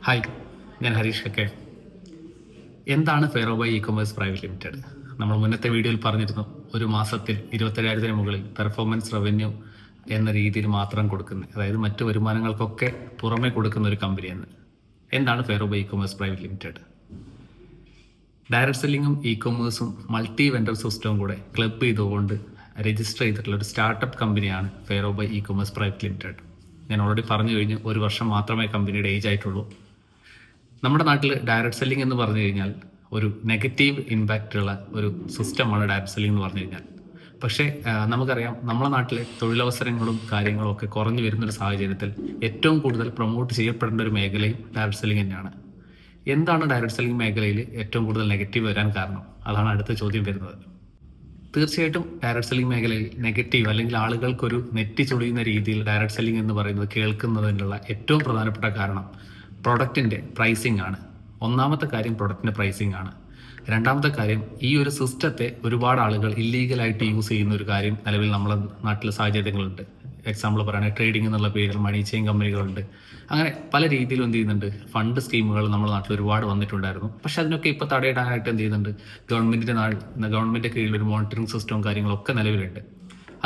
Hi, ഞാൻ Harish K. എന്താണ് Fairobuy ecommerce private limited? നമ്മൾ മുന്നത്തെ വീഡിയോയിൽ പറഞ്ഞിരുന്നു, ഒരു മാസത്തിൽ 27,000 മുകളിൽ പെർഫോമൻസ് റവന്യൂ എന്ന രീതിയിൽ മാത്രം കൊടുക്കുന്നത്, അതായത് മറ്റു വരുമാനങ്ങൾക്കൊക്കെ പുറമെ കൊടുക്കുന്ന ഒരു കമ്പനിയെന്ന്. എന്താണ് Fairobuy ecommerce private limited? Direct സെല്ലിങ്ങും ഇ കൊമേഴ്സും മൾട്ടി വെൻഡർ സിസ്റ്റവും കൂടെ ക്ലബ് ചെയ്തുകൊണ്ട് രജിസ്റ്റർ ചെയ്തിട്ടുള്ള ഒരു സ്റ്റാർട്ടപ്പ് കമ്പനിയാണ് Fairobuy ecommerce private limited. ഞാൻ ഓൾറെഡി പറഞ്ഞു കഴിഞ്ഞു, ഒരു വർഷം മാത്രമേ കമ്പനിയുടെ ഏജ് ആയിട്ടുള്ളൂ. നമ്മുടെ നാട്ടിൽ ഡയറക്ട് സെല്ലിംഗ് എന്ന് പറഞ്ഞു കഴിഞ്ഞാൽ ഒരു നെഗറ്റീവ് ഇമ്പാക്റ്റ് ഉള്ള ഒരു സിസ്റ്റമാണ് ഡയറക്ട് സെല്ലിംഗ് എന്ന് പറഞ്ഞു കഴിഞ്ഞാൽ. പക്ഷേ നമുക്കറിയാം, നമ്മുടെ നാട്ടിലെ തൊഴിലവസരങ്ങളും കാര്യങ്ങളും ഒക്കെ കുറഞ്ഞു വരുന്നൊരു സാഹചര്യത്തിൽ ഏറ്റവും കൂടുതൽ പ്രൊമോട്ട് ചെയ്യപ്പെടേണ്ട ഒരു മേഖലയും ഡയറക്ട് സെല്ലിംഗ് തന്നെയാണ്. എന്താണ് ഡയറക്ട് സെല്ലിംഗ് മേഖലയിൽ ഏറ്റവും കൂടുതൽ നെഗറ്റീവ് വരാൻ കാരണം? അതാണ് അടുത്ത ചോദ്യം വരുന്നത്. തീർച്ചയായിട്ടും ഡയറക്ട് സെല്ലിംഗ് മേഖലയിൽ നെഗറ്റീവ്, അല്ലെങ്കിൽ ആളുകൾക്കൊരു നെറ്റി ചൊളിയുന്ന രീതിയിൽ ഡയറക്ട് സെല്ലിംഗ് എന്ന് പറയുന്നത് കേൾക്കുന്നതിനുള്ള ഏറ്റവും പ്രധാനപ്പെട്ട കാരണം പ്രൊഡക്റ്റിൻ്റെ പ്രൈസിംഗ് ആണ്. ഒന്നാമത്തെ കാര്യം പ്രൊഡക്റ്റിൻ്റെ പ്രൈസിംഗ് ആണ്. രണ്ടാമത്തെ കാര്യം, ഈ ഒരു സിസ്റ്റത്തെ ഒരുപാട് ആളുകൾ ഇല്ലീഗലായിട്ട് യൂസ് ചെയ്യുന്ന ഒരു കാര്യം നിലവിൽ നമ്മുടെ നാട്ടിലെ സാഹചര്യങ്ങളുണ്ട്. എക്സാമ്പിൾ പറയുകയാണെങ്കിൽ ട്രേഡിംഗ് എന്നുള്ള പേരിൽ മണി ചെയിൻ കമ്പനികളുണ്ട്. അങ്ങനെ പല രീതിയിലും എന്ത് ചെയ്യുന്നുണ്ട്, ഫണ്ട് സ്കീമുകൾ നമ്മുടെ നാട്ടിൽ ഒരുപാട് വന്നിട്ടുണ്ടായിരുന്നു. പക്ഷെ അതിനൊക്കെ ഇപ്പോൾ തടയിടാനായിട്ട് എന്ത് ചെയ്യുന്നുണ്ട്, ഗവൺമെൻറ്റിൻ്റെ കീഴിൽ ഒരു മോണിറ്ററിംഗ് സിസ്റ്റവും കാര്യങ്ങളൊക്കെ നിലവിലുണ്ട്.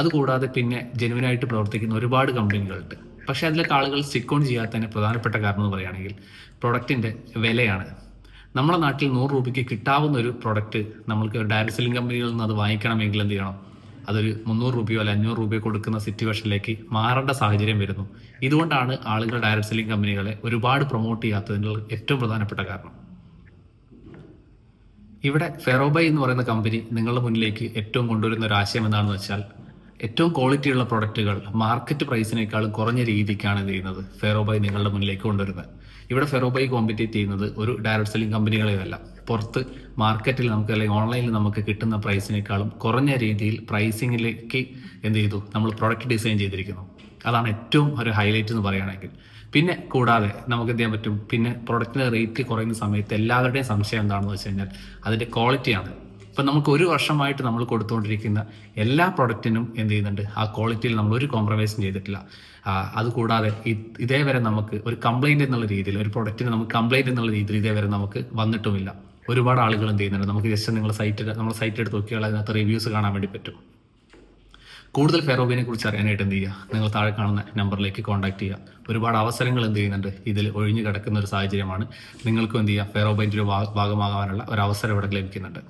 അതുകൂടാതെ പിന്നെ ജെനുവിനായിട്ട് പ്രവർത്തിക്കുന്ന ഒരുപാട് കമ്പനികളുണ്ട്. പക്ഷേ അതിലൊക്കെ ആളുകൾ സ്റ്റിക്ക് ഓൺ ചെയ്യാത്തതിന് പ്രധാനപ്പെട്ട കാരണം എന്ന് പറയുകയാണെങ്കിൽ പ്രൊഡക്റ്റിൻ്റെ വിലയാണ്. നമ്മുടെ നാട്ടിൽ 100 രൂപയ്ക്ക് കിട്ടാവുന്ന ഒരു പ്രൊഡക്റ്റ് നമ്മൾക്ക് ഡയറക്ട് സെല്ലിംഗ് കമ്പനികളിൽ നിന്ന് അത് വാങ്ങിക്കണമെങ്കിൽ എന്ത് ചെയ്യണം, അതൊരു 300 രൂപയോ അല്ല 500 രൂപയോ കൊടുക്കുന്ന സിറ്റുവേഷനിലേക്ക് മാറേണ്ട സാഹചര്യം വരുന്നു. ഇതുകൊണ്ടാണ് ആളുകൾ ഡയറക്ട് സെല്ലിംഗ് കമ്പനികളെ ഒരുപാട് പ്രൊമോട്ട് ചെയ്യാത്തതിനുള്ള ഏറ്റവും പ്രധാനപ്പെട്ട കാരണം. ഇവിടെ ഫെയറോബൈ എന്ന് പറയുന്ന കമ്പനി നിങ്ങളുടെ മുന്നിലേക്ക് ഏറ്റവും കൊണ്ടുവരുന്ന ഒരു ആശയം എന്താണെന്ന് വെച്ചാൽ, ഏറ്റവും ക്വാളിറ്റിയുള്ള പ്രൊഡക്റ്റുകൾ മാർക്കറ്റ് പ്രൈസിനേക്കാളും കുറഞ്ഞ രീതിക്കാണ് എന്ത് ചെയ്യുന്നത്, ഫെയറോബൈ നിങ്ങളുടെ മുന്നിലേക്ക് കൊണ്ടുവരുന്നത്. ഇവിടെ ഫെയറോബൈ കോമ്പറ്റീറ്റ് ചെയ്യുന്നത് ഒരു ഡയറക്ട് സെല്ലിംഗ് കമ്പനികളെയല്ല, പുറത്ത് മാർക്കറ്റിൽ നമുക്ക് അല്ലെങ്കിൽ ഓൺലൈനിൽ നമുക്ക് കിട്ടുന്ന പ്രൈസിനേക്കാളും കുറഞ്ഞ രീതിയിൽ പ്രൈസിങ്ങിലേക്ക് എന്ത് ചെയ്തു, നമ്മൾ പ്രൊഡക്റ്റ് ഡിസൈൻ ചെയ്തിരിക്കുന്നു. അതാണ് ഏറ്റവും ഒരു ഹൈലൈറ്റ് എന്ന് പറയുകയാണെങ്കിൽ. പിന്നെ കൂടാതെ നമുക്ക് എന്ത് ചെയ്യാൻ പറ്റും, പിന്നെ പ്രൊഡക്റ്റിൻ്റെ റേറ്റ് കുറയുന്ന സമയത്ത് എല്ലാവരുടെയും സംശയം എന്താണെന്ന് വെച്ച് കഴിഞ്ഞാൽ അതിൻ്റെ ക്വാളിറ്റിയാണ്. ഇപ്പം നമുക്ക് ഒരു വർഷമായിട്ട് നമ്മൾ കൊടുത്തുകൊണ്ടിരിക്കുന്ന എല്ലാ പ്രൊഡക്റ്റിനും എന്ത് ചെയ്യുന്നുണ്ട്, ആ ക്വാളിറ്റിയിൽ നമ്മൾ ഒരു കോംപ്രമൈസും ചെയ്തിട്ടില്ല. അതുകൂടാതെ ഇതേവരെ നമുക്ക് ഒരു കംപ്ലൈൻറ്റ് എന്നുള്ള രീതിയിൽ, ഒരു പ്രൊഡക്റ്റിന് നമുക്ക് കംപ്ലൈൻറ്റ് എന്നുള്ള രീതിയിൽ ഇതേവരെ നമുക്ക് വന്നിട്ടുമില്ല. ഒരുപാട് ആളുകൾ എന്ത് ചെയ്യുന്നുണ്ട്, നമുക്ക് ജസ്റ്റ് നമ്മുടെ സൈറ്റ് എടുത്ത് നോക്കിയാൽ അതിനകത്ത് റിവ്യൂസ് കാണാൻ വേണ്ടി പറ്റും. കൂടുതൽ ഫെയറോബൈനെ കുറിച്ച് അറിയാനായിട്ട് എന്ത് ചെയ്യുക, നിങ്ങൾ താഴെ കാണുന്ന നമ്പറിലേക്ക് കോൺടാക്ട് ചെയ്യുക. ഒരുപാട് അവസരങ്ങൾ എന്ത് ചെയ്യുന്നുണ്ട്, ഇതിൽ ഒഴിഞ്ഞു കിടക്കുന്ന ഒരു സാഹചര്യമാണ്. നിങ്ങൾക്കും എന്ത് ചെയ്യുക, ഫെയറോബൈൻ്റെ ഒരു ഭാഗമാകാനുള്ള ഒരു അവസരം ഇവിടെ ലഭിക്കുന്നുണ്ട്.